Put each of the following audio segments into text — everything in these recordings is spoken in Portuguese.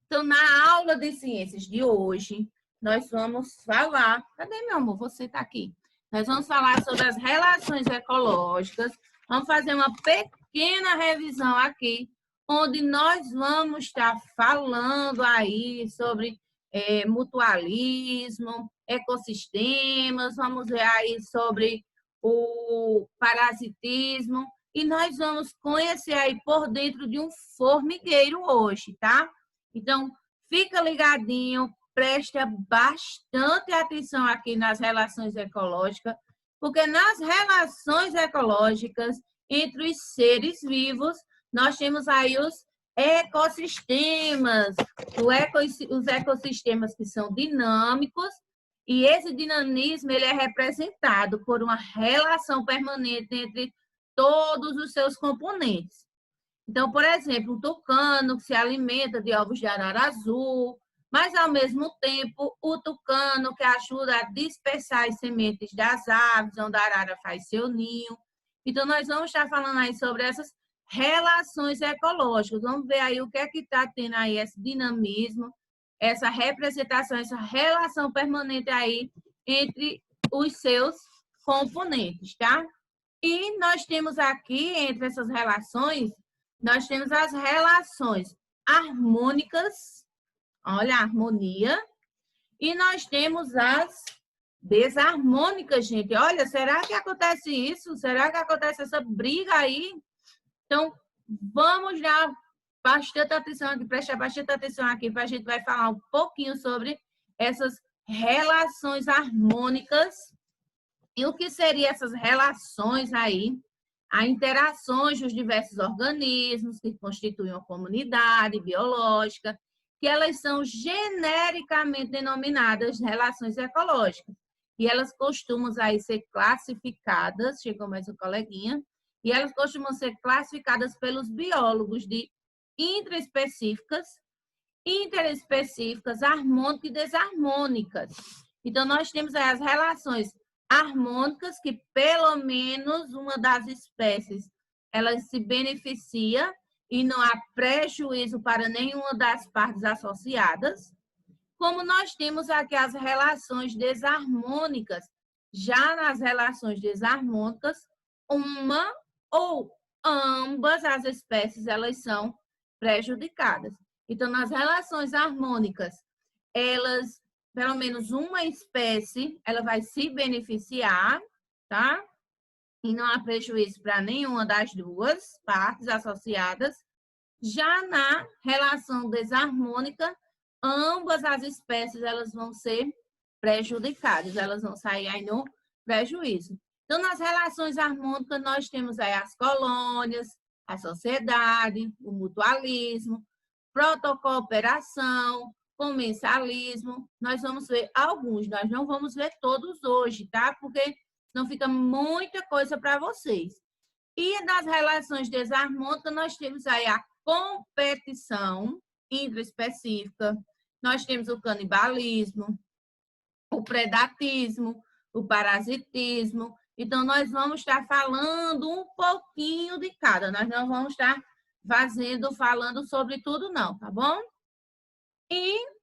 Então, na aula de ciências de hoje, nós vamos falar... Cadê, meu amor? Você está aqui. Nós vamos falar sobre as relações ecológicas. Vamos fazer uma pequena revisão aqui, onde nós vamos estar falando aí sobre mutualismo, ecossistemas, vamos ver aí sobre o parasitismo, e nós vamos conhecer aí por dentro de um formigueiro hoje, tá? Então, fica ligadinho, presta bastante atenção aqui nas relações ecológicas, porque nas relações ecológicas entre os seres vivos, nós temos aí os ecossistemas, os ecossistemas que são dinâmicos, e esse dinamismo ele é representado por uma relação permanente entre todos os seus componentes. Então, por exemplo, o tucano que se alimenta de ovos de arara azul, mas, ao mesmo tempo, o tucano que ajuda a dispersar as sementes das aves, onde a arara faz seu ninho. Então, nós vamos estar falando aí sobre essas relações ecológicas. Vamos ver aí o que é que está tendo aí esse dinamismo, essa representação, essa relação permanente aí entre os seus componentes, tá? E nós temos aqui, entre essas relações, nós temos as relações harmônicas, olha a harmonia, e nós temos as desarmônicas, gente. Olha, será que acontece isso? Será que acontece essa briga aí? Então, vamos dar bastante atenção aqui, prestar bastante atenção aqui, para a gente vai falar um pouquinho sobre essas relações harmônicas e o que seriam essas relações aí, as interações dos diversos organismos que constituem uma comunidade biológica, que elas são genericamente denominadas relações ecológicas. E elas costumam aí ser classificadas, chegou mais um coleguinha, e elas costumam ser classificadas pelos biólogos de intraespecíficas, interespecíficas, harmônicas e desarmônicas. Então, nós temos aí as relações harmônicas, que pelo menos uma das espécies ela se beneficia e não há prejuízo para nenhuma das partes associadas. Como nós temos aqui as relações desarmônicas, já nas relações desarmônicas, uma ou ambas as espécies elas são prejudicadas. Então, nas relações harmônicas, elas pelo menos uma espécie, ela vai se beneficiar, tá? E não há prejuízo para nenhuma das duas partes associadas. Já na relação desarmônica, ambas as espécies elas vão ser prejudicadas, elas vão sair aí no prejuízo. Então, nas relações harmônicas, nós temos aí as colônias, a sociedade, o mutualismo, protocooperação, comensalismo. Nós vamos ver alguns, nós não vamos ver todos hoje, tá? Porque não fica muita coisa para vocês. E nas relações desarmônicas, nós temos aí a competição intraespecífica, nós temos o canibalismo, o predatismo, o parasitismo. Então, nós vamos estar falando um pouquinho de cada, nós não vamos estar falando sobre tudo não, tá bom? E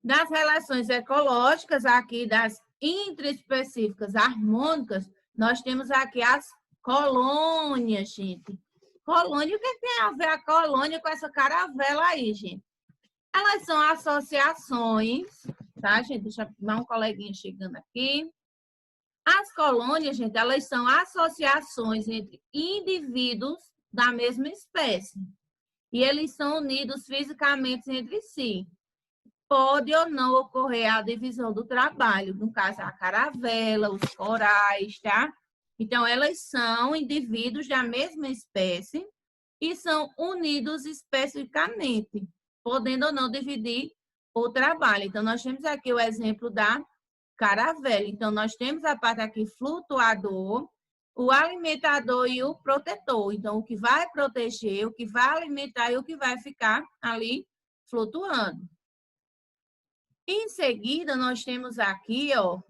das relações ecológicas, aqui das intraespecíficas harmônicas, nós temos aqui as colônias, gente. Colônia, o que tem a ver a colônia com essa caravela aí, gente? Elas são associações, tá, gente? Deixa eu dar um coleguinha chegando aqui. As colônias, gente, elas são associações entre indivíduos da mesma espécie. E eles são unidos fisicamente entre si. Pode ou não ocorrer a divisão do trabalho, no caso, a caravela, os corais, tá? Então, elas são indivíduos da mesma espécie e são unidos especificamente, podendo ou não dividir o trabalho. Então, nós temos aqui o exemplo da caravela. Então, nós temos a parte aqui flutuador, o alimentador e o protetor. Então, o que vai proteger, o que vai alimentar e o que vai ficar ali flutuando. Em seguida, nós temos aqui, ó,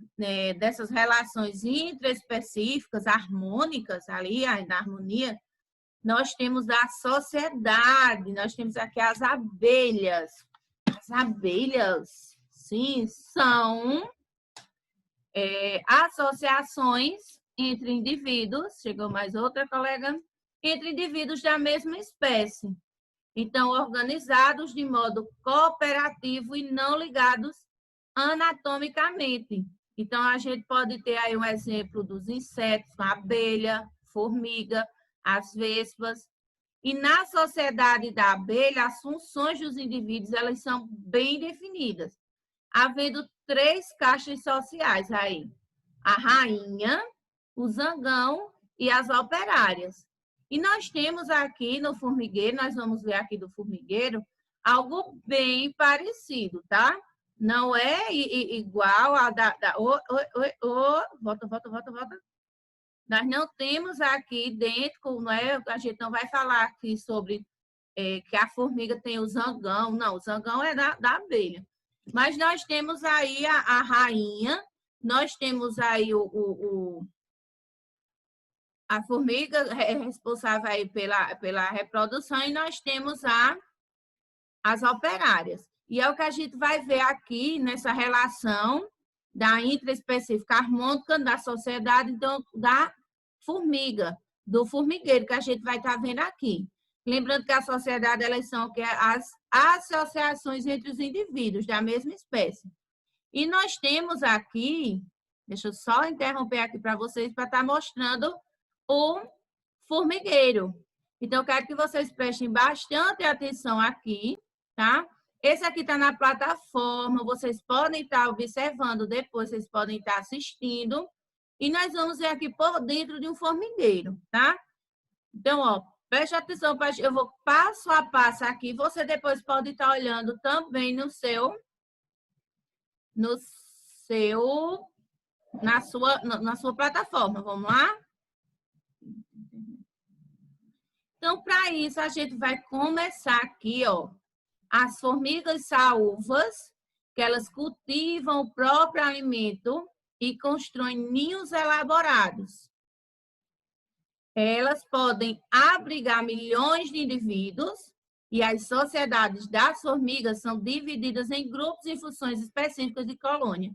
dessas relações intraespecíficas, harmônicas, ali, na harmonia, nós temos a sociedade, nós temos aqui as abelhas. As abelhas, sim, são associações entre indivíduos, chegou mais outra colega, entre indivíduos da mesma espécie. Então, organizados de modo cooperativo e não ligados anatomicamente. Então, a gente pode ter aí um exemplo dos insetos, a abelha, formiga, as vespas. E na sociedade da abelha, as funções dos indivíduos, elas são bem definidas, havendo 3 caixas sociais aí: a rainha, o zangão e as operárias. E nós temos aqui no formigueiro, nós vamos ver aqui do formigueiro, algo bem parecido, tá? Não é igual a volta. Nós não temos aqui dentro, não é? A gente não vai falar aqui sobre que a formiga tem o zangão. Não, o zangão é da abelha. Mas nós temos aí a rainha, nós temos aí a formiga responsável aí pela reprodução e nós temos as operárias. E é o que a gente vai ver aqui nessa relação da intraespecífica harmônica da sociedade, então, da formiga, do formigueiro, que a gente vai estar vendo aqui. Lembrando que a sociedade, elas são as associações entre os indivíduos da mesma espécie. E nós temos aqui, deixa eu só interromper aqui para vocês, para estar mostrando o formigueiro. Então, eu quero que vocês prestem bastante atenção aqui, tá? Esse aqui está na plataforma, vocês podem estar observando depois, vocês podem estar assistindo. E nós vamos ver aqui por dentro de um formigueiro, tá? Então, ó, preste atenção, eu vou passo a passo aqui. Você depois pode estar olhando também na sua plataforma. Vamos lá? Então, para isso, a gente vai começar aqui, ó, as formigas saúvas, que elas cultivam o próprio alimento e constroem ninhos elaborados. Elas podem abrigar milhões de indivíduos e as sociedades das formigas são divididas em grupos e funções específicas de colônia.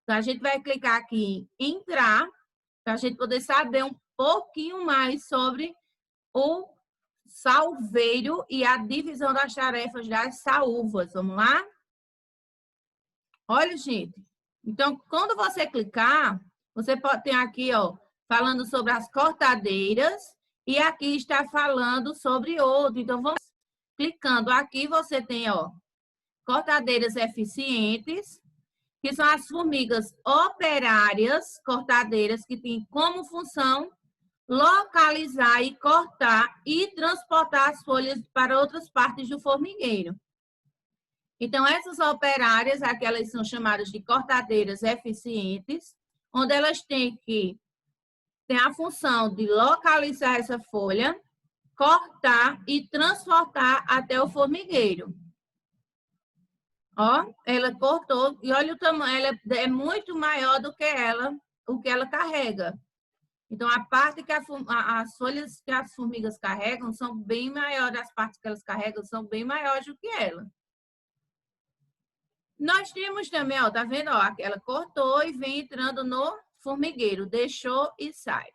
Então, a gente vai clicar aqui em entrar, para a gente poder saber um pouquinho mais sobre o salveiro e a divisão das tarefas das saúvas. Vamos lá? Olha, gente. Então, quando você clicar, você pode ter aqui, ó, falando sobre as cortadeiras e aqui está falando sobre outro. Então, vamos clicando aqui, você tem, ó, cortadeiras eficientes, que são as formigas operárias cortadeiras, que têm como função localizar e cortar e transportar as folhas para outras partes do formigueiro. Então, essas operárias, aquelas são chamadas de cortadeiras eficientes, onde elas têm a função de localizar essa folha, cortar e transportar até o formigueiro. Ó, ela cortou e olha o tamanho, ela é muito maior do que o que ela carrega. Então, a parte que as folhas que as formigas carregam são bem maiores, as partes que elas carregam são bem maiores do que ela. Nós temos também, ó, tá vendo? Ó, ela cortou e vem entrando no formigueiro, deixou e sai.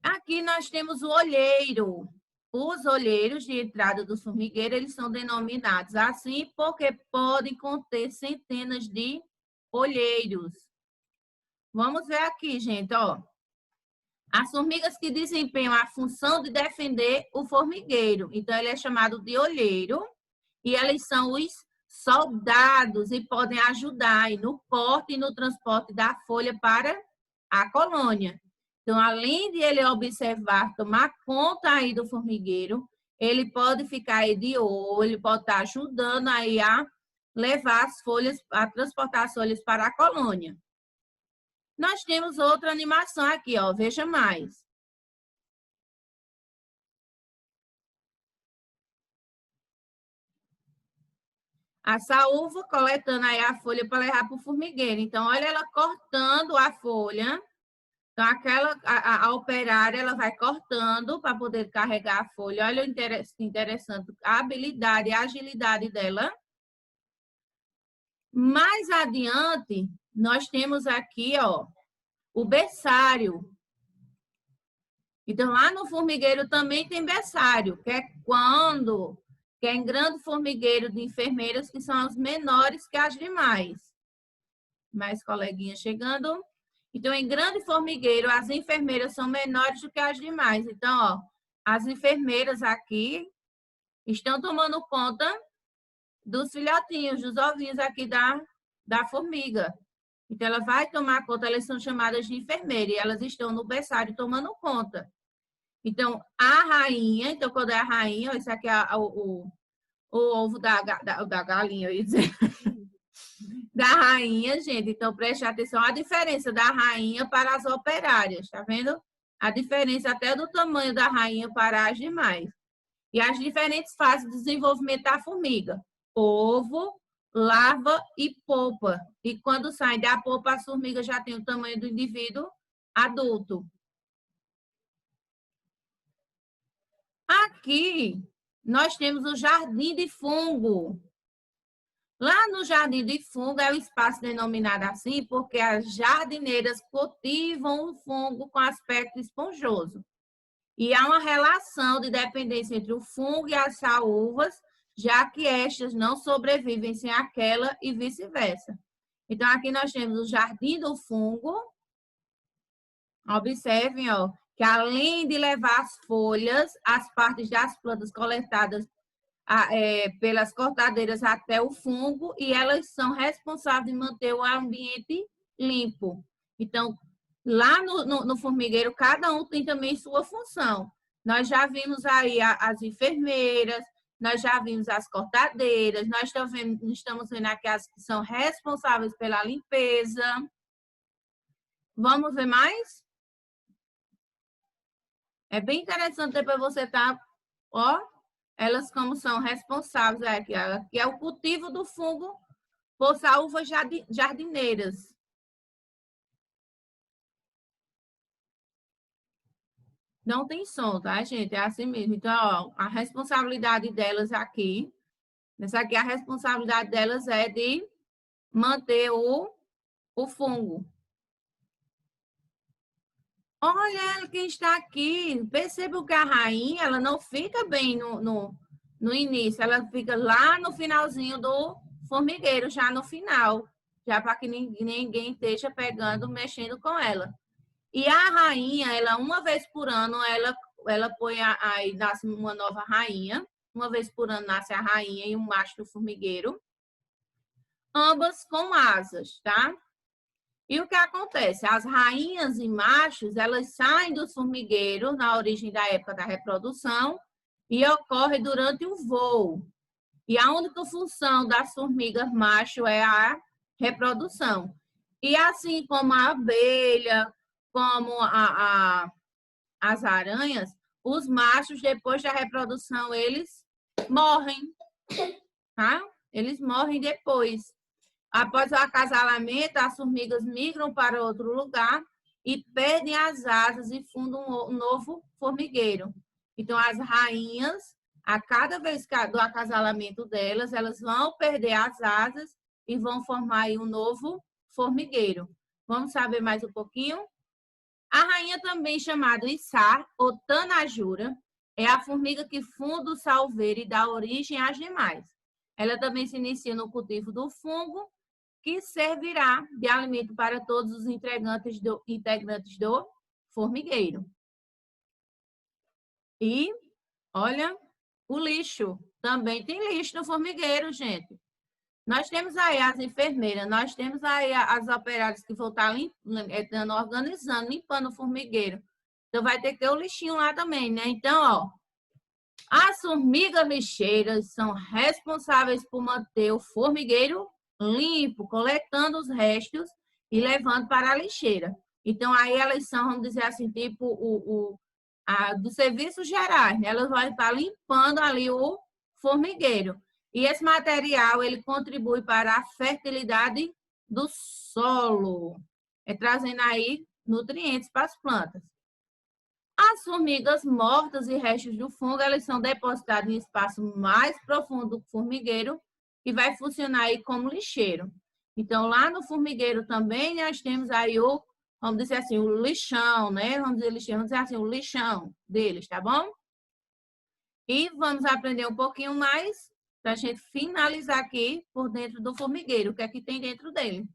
Aqui nós temos o olheiro. Os olheiros de entrada do formigueiro, eles são denominados assim porque podem conter centenas de olheiros. Vamos ver aqui, gente, ó. As formigas que desempenham a função de defender o formigueiro. Então, ele é chamado de olheiro e eles são os soldados e podem ajudar aí no corte e no transporte da folha para a colônia. Então, além de ele observar, tomar conta aí do formigueiro, ele pode ficar aí de olho, ele pode estar ajudando aí a levar as folhas, a transportar as folhas para a colônia. Nós temos outra animação aqui, ó, veja mais. A saúva coletando aí a folha para levar para o formigueiro. Então, olha ela cortando a folha Então, a operária, ela vai cortando para poder carregar a folha. Olha o interessante, a habilidade e a agilidade dela. Mais adiante, nós temos aqui, ó, o berçário. Então, lá no formigueiro também tem berçário, que é em grande formigueiro de enfermeiras, que são as menores que as demais. Mais coleguinhas chegando. Então, em grande formigueiro, as enfermeiras são menores do que as demais. Então, ó, as enfermeiras aqui estão tomando conta dos filhotinhos, dos ovinhos aqui da formiga. Então, ela vai tomar conta, elas são chamadas de enfermeira, e elas estão no berçário tomando conta. Então, a rainha, então, quando é a rainha, isso aqui é o ovo da galinha, eu ia dizer. Da rainha, gente. Então, preste atenção a diferença da rainha para as operárias, tá vendo? A diferença até do tamanho da rainha para as demais. E as diferentes fases de desenvolvimento da formiga. Ovo, larva e polpa. E quando sai da polpa, a formiga já tem o tamanho do indivíduo adulto. Aqui, nós temos o jardim de fungo. Lá no jardim de fungo é o espaço denominado assim porque as jardineiras cultivam o fungo com aspecto esponjoso. E há uma relação de dependência entre o fungo e as saúvas, já que estas não sobrevivem sem aquela e vice-versa. Então, aqui nós temos o jardim do fungo. Observem, ó, que além de levar as folhas, as partes das plantas coletadas pelas cortadeiras até o fungo, e elas são responsáveis de manter o ambiente limpo. Então, lá no formigueiro, cada um tem também sua função. Nós já vimos aí as enfermeiras, nós já vimos as cortadeiras, nós estamos vendo aqui as que são responsáveis pela limpeza. Vamos ver mais? É bem interessante depois você tá, ó, elas como são responsáveis, aqui é o cultivo do fungo por saúvas jardineiras. Não tem som, tá, gente? É assim mesmo. Então, ó, a responsabilidade delas aqui, essa aqui, a responsabilidade delas é de manter o fungo. Olha quem está aqui. Perceba que a rainha, ela não fica bem no início, ela fica lá no finalzinho do formigueiro, já no final, já para que ninguém esteja pegando, mexendo com ela. E a rainha, ela uma vez por ano, ela põe aí nasce uma nova rainha, uma vez por ano nasce a rainha e um macho do formigueiro, ambas com asas, tá? E o que acontece? As rainhas e machos, elas saem dos formigueiros na origem da época da reprodução e ocorre durante o voo. E a única função das formigas macho é a reprodução. E assim como a abelha, como as aranhas, os machos, depois da reprodução, eles morrem, tá? Eles morrem depois. Após o acasalamento, as formigas migram para outro lugar e perdem as asas e fundam um novo formigueiro. Então, as rainhas, a cada vez do acasalamento delas, elas vão perder as asas e vão formar aí um novo formigueiro. Vamos saber mais um pouquinho? A rainha, também chamada içá ou tanajura, é a formiga que funda o salveiro e dá origem às demais. Ela também se inicia no cultivo do fungo, que servirá de alimento para todos os integrantes do formigueiro. E, olha, o lixo. Também tem lixo no formigueiro, gente. Nós temos aí as enfermeiras, nós temos aí as operárias que vão estar organizando, limpando o formigueiro. Então, vai ter que ter o lixinho lá também, né? Então, ó, as formigas lixeiras são responsáveis por manter o formigueiro limpo, coletando os restos e levando para a lixeira. Então, aí elas são, vamos dizer assim, tipo dos serviços gerais, né? Elas vão estar limpando ali o formigueiro. E esse material, ele contribui para a fertilidade do solo. Trazendo aí nutrientes para as plantas. As formigas mortas e restos do fungo, elas são depositadas em espaço mais profundo do formigueiro e vai funcionar aí como lixeiro. Então, lá no formigueiro também nós temos aí o, vamos dizer assim, o lixão, né? Vamos dizer lixão, vamos dizer assim, o lixão deles, tá bom? E vamos aprender um pouquinho mais para a gente finalizar aqui por dentro do formigueiro, o que é que tem dentro dele.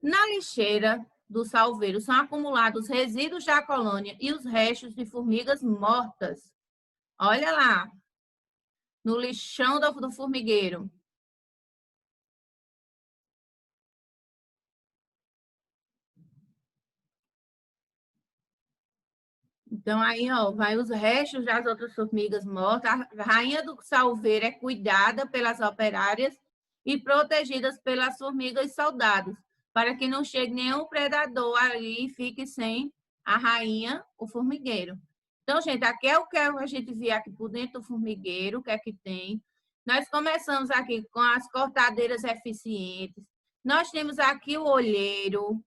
Na lixeira do salveiro são acumulados resíduos da colônia e os restos de formigas mortas. Olha lá, no lixão do formigueiro. Então, aí, ó, vai os restos das outras formigas mortas. A rainha do salveiro é cuidada pelas operárias e protegidas pelas formigas soldados, para que não chegue nenhum predador ali e fique sem a rainha, o formigueiro. Então, gente, aqui é o que a gente vê aqui por dentro do formigueiro, o que é que tem. Nós começamos aqui com as cortadeiras eficientes. Nós temos aqui o olheiro.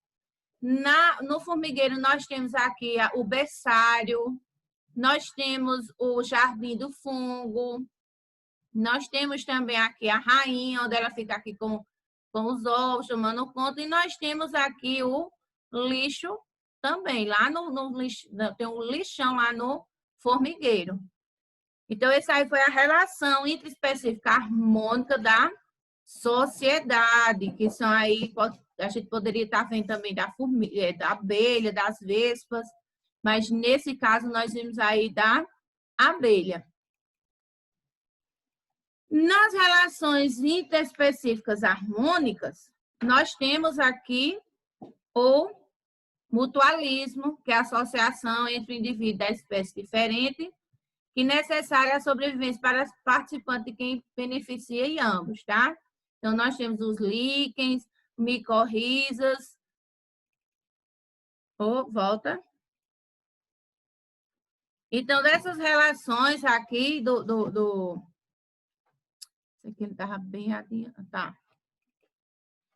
No formigueiro, nós temos aqui o berçário, nós temos o jardim do fungo, nós temos também aqui a rainha, onde ela fica aqui com os ovos, tomando conta, e nós temos aqui o lixo também, lá no lixo, tem um lixão lá no formigueiro. Então, essa aí foi a relação intraespecífica harmônica da sociedade, que são aí, a gente poderia estar vendo também da formiga, da abelha, das vespas, mas nesse caso nós vimos aí da abelha. Nas relações interespecíficas harmônicas, nós temos aqui o mutualismo, que é a associação entre o indivíduo da espécie diferente, que é necessária a sobrevivência para os participantes de quem beneficia em ambos, tá? Então, nós temos os líquens, micorrizas. Volta. Então, dessas relações aqui Isso aqui ele estava bem adiante. Tá.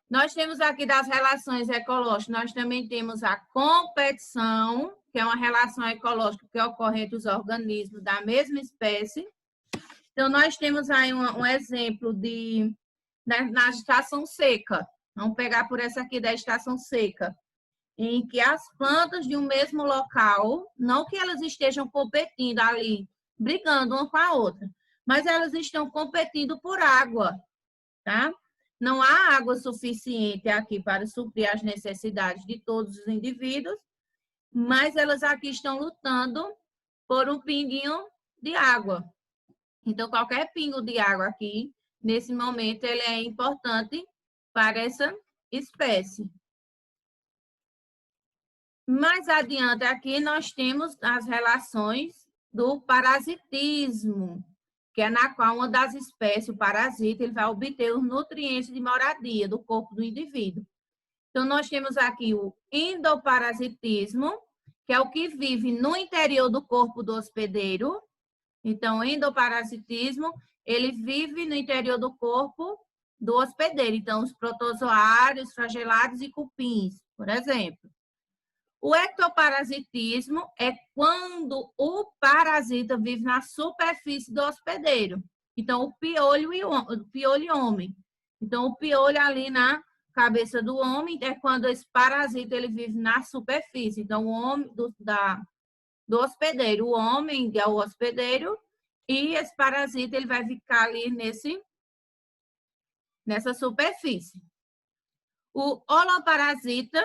Nós temos aqui das relações ecológicas, nós também temos a competição, que é uma relação ecológica que ocorre entre os organismos da mesma espécie. Então, nós temos aí um exemplo na estação seca. Vamos pegar por essa aqui da estação seca, em que as plantas de um mesmo local, não que elas estejam competindo ali, brigando uma com a outra, mas elas estão competindo por água, tá? Não há água suficiente aqui para suprir as necessidades de todos os indivíduos, mas elas aqui estão lutando por um pinguinho de água. Então, qualquer pingo de água aqui, nesse momento, ele é importante para essa espécie. Mais adiante aqui, nós temos as relações do parasitismo, que é na qual uma das espécies, o parasita, ele vai obter os nutrientes de moradia do corpo do indivíduo. Então, nós temos aqui o endoparasitismo, que é o que vive no interior do corpo do hospedeiro. Então, o endoparasitismo, ele vive no interior do corpo do hospedeiro. Então, os protozoários, flagelados e cupins, por exemplo. O ectoparasitismo é quando o parasita vive na superfície do hospedeiro. Então, o piolho e homem. Então, o piolho ali na cabeça do homem é quando esse parasita ele vive na superfície. Então, o homem do hospedeiro, o homem é o hospedeiro e esse parasita ele vai ficar ali nessa superfície. O holoparasita,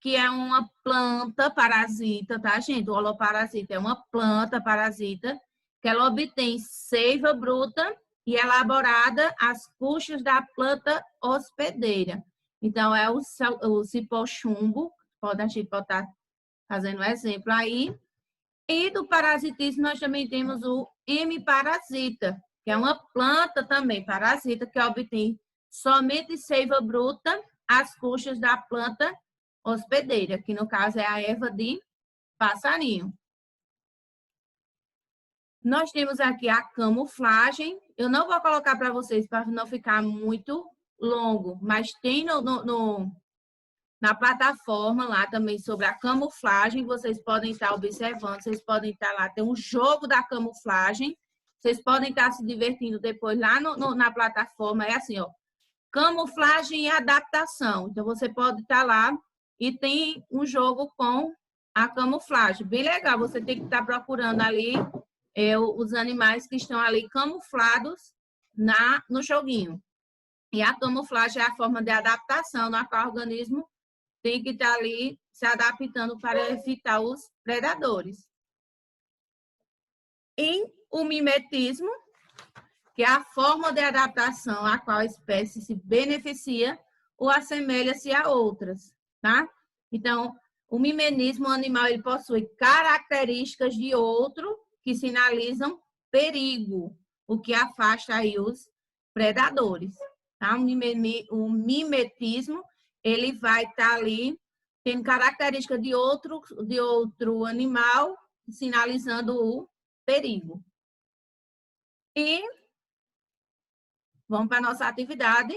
que é uma planta parasita, tá, gente? O holoparasita é uma planta parasita que ela obtém seiva bruta e elaborada às custas da planta hospedeira. Então, é o cipó-chumbo, a gente pode estar fazendo um exemplo aí. E do parasitismo, nós também temos o hemiparasita, que é uma planta também parasita que obtém somente seiva bruta às custas da planta hospedeira, que no caso é a erva de passarinho. Nós temos aqui a camuflagem. Eu não vou colocar para vocês para não ficar muito longo, mas tem na plataforma lá também sobre a camuflagem, vocês podem estar observando, vocês podem estar lá, tem um jogo da camuflagem, vocês podem estar se divertindo depois lá na plataforma, é assim, ó, camuflagem e adaptação. Então, você pode estar lá e tem um jogo com a camuflagem. Bem legal, você tem que estar procurando ali os animais que estão ali camuflados no joguinho. E a camuflagem é a forma de adaptação na qual o organismo tem que estar ali se adaptando para evitar os predadores. E o mimetismo, que é a forma de adaptação a qual a espécie se beneficia ou assemelha-se a outras, tá? Então, o mimetismo animal ele possui características de outro que sinalizam perigo, o que afasta aí os predadores, tá? O mimetismo ele vai estar ali tendo característica de outro animal, sinalizando o perigo. E vamos para a nossa atividade.